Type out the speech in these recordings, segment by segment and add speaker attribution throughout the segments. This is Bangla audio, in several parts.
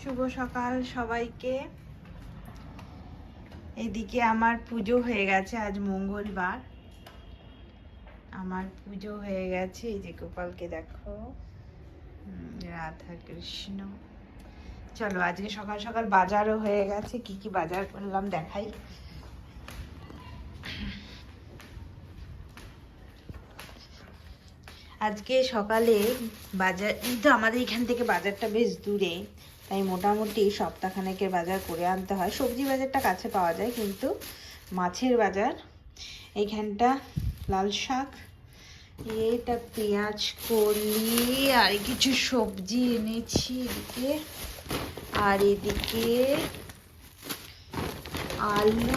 Speaker 1: শুভ সকাল সবাইকে। এদিকে আমার পুজো হয়ে গেছে, আজ মঙ্গলবার। আমার পুজো হয়ে গেছে। এই যে গোপালকে দেখো, রাধা কৃষ্ণ। চলো আজকে সকাল সকাল বাজারও হয়ে গেছে। কি কি বাজার করলাম দেখাই। আজকে সকালে বাজার, কিন্তু আমাদের এখান থেকে বাজারটা বেশ দূরে, তাই মোটামুটি সপ্তাহখানেকের বাজার করে আনতে হয়। সবজি বাজারটা কাছে পাওয়া যায়, কিন্তু মাছের বাজার এইখানটা। লাল শাক, এটা পেঁয়াজ কলি আর কিছু সবজি এনেছি এদিকে। আর এদিকে আলু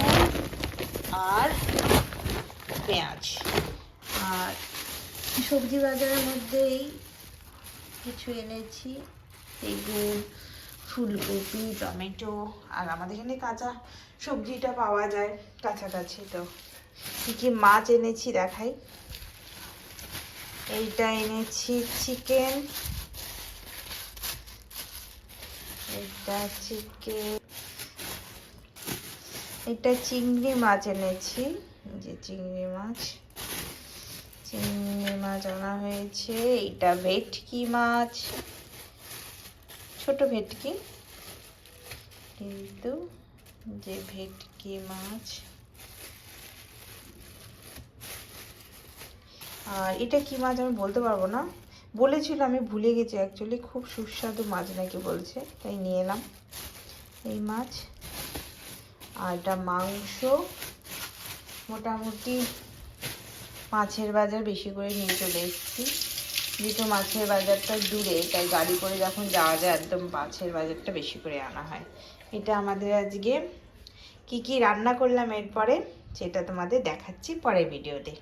Speaker 1: আর পেঁয়াজ। আর সবজি বাজারের মধ্যেই কিছু এনেছি, বেগুন, ফুলকপি, টমেটো। আর আমাদের এখানে কাঁচা সবজিটা পাওয়া যায় কাছাকাছি। তো কী কী মাছ এনেছি দেখাই। এইটা এনেছি চিকেন, এটা চিংড়ি মাছ এনেছি। যে চিংড়ি মাছ আনা হয়েছে। এইটা ভেটকি মাছ, ছোট ভেটকি, কিন্তু যে ভেটকি মাছ। আর এটা কি মাছ আমি বলতে পারবো না, বলেছিল, আমি ভুলে গেছি অ্যাকচুয়ালি। খুব সুস্বাদু মাছ নাকি বলছে, তাই নিয়ে এলাম এই মাছ। আর এটা মাংস। মোটামুটি মাছের বাজার বেশি করে নিয়ে চলে এসেছি, যেহেতু মাছের বাজারটা দূরে, তাই গাড়ি করে যখন যাওয়া যায় একদম মাছের বাজারটা বেশি করে আনা হয়। এটা আমাদের আজকে কি কি রান্না করলাম এরপরে সেটা তোমাদের দেখাচ্ছি পরের ভিডিওতে।